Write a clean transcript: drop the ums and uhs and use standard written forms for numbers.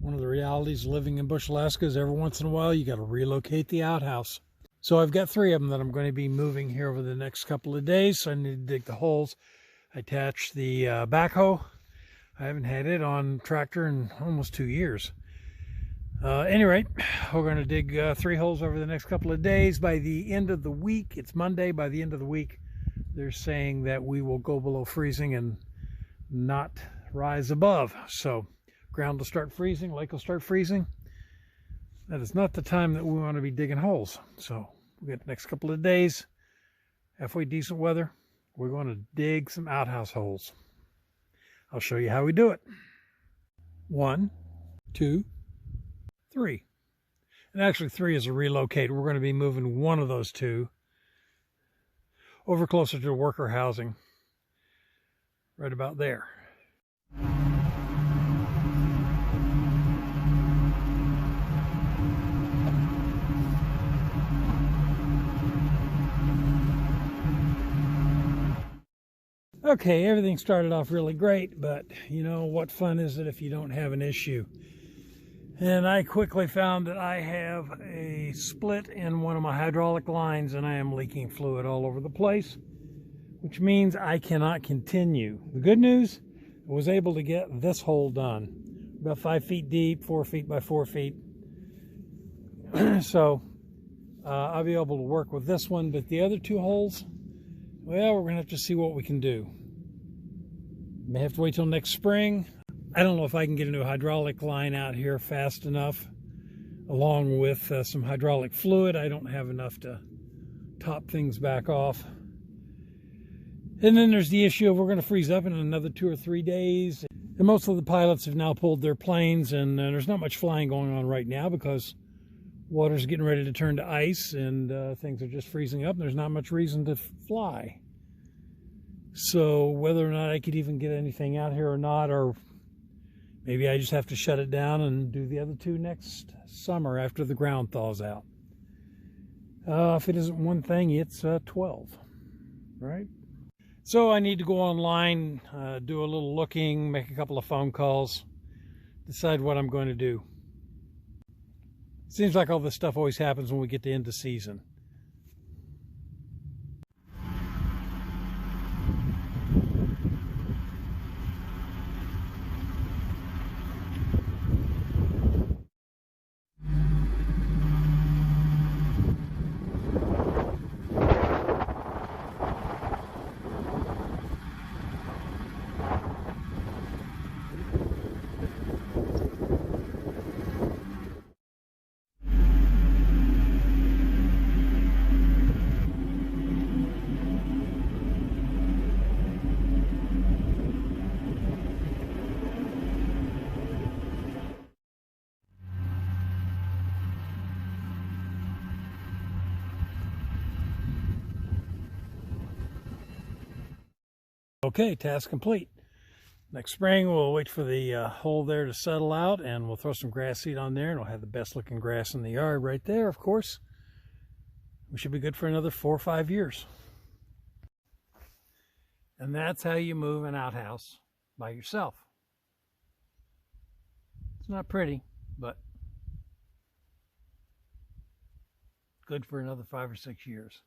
One of the realities of living in Bush, Alaska is every once in a while you got to relocate the outhouse. So I've got 3 of them that I'm going to be moving here over the next couple of days. So I need to dig the holes. I attached the backhoe. I haven't had it on tractor in almost 2 years. Any rate, we're going to dig 3 holes over the next couple of days. By the end of the week, it's Monday, by the end of the week, they're saying that we will go below freezing and not rise above. So ground will start freezing, lake will start freezing. That is not the time that we want to be digging holes. So we'll get the next couple of days, halfway decent weather. We're going to dig some outhouse holes. I'll show you how we do it. 1, 2, 3. And actually 3 is a relocate. We're going to be moving one of those 2 over closer to worker housing, right about there. Okay, everything started off really great, but you know, what fun is it if you don't have an issue? And I quickly found that I have a split in one of my hydraulic lines and I am leaking fluid all over the place, which means I cannot continue. The good news, I was able to get this hole done. About 5 feet deep, 4 feet by 4 feet. So I'll be able to work with this one, but the other 2 holes, well, we're going to have to see what we can do. May have to wait till next spring. I don't know if I can get a new hydraulic line out here fast enough, along with some hydraulic fluid. I don't have enough to top things back off. And then there's the issue of we're going to freeze up in another 2 or 3 days. And most of the pilots have now pulled their planes, and there's not much flying going on right now because water's getting ready to turn to ice and things are just freezing up and there's not much reason to fly. So whether or not I could even get anything out here or not, or maybe I just have to shut it down and do the other 2 next summer after the ground thaws out. If it isn't one thing, it's 12, right? So I need to go online, do a little looking, make a couple of phone calls, decide what I'm going to do. Seems like all this stuff always happens when we get to end of season. Okay, task complete. Next spring, we'll wait for the hole there to settle out, and we'll throw some grass seed on there, and we'll have the best looking grass in the yard right there, of course. We should be good for another 4 or 5 years. And that's how you move an outhouse by yourself. It's not pretty, but good for another 5 or 6 years.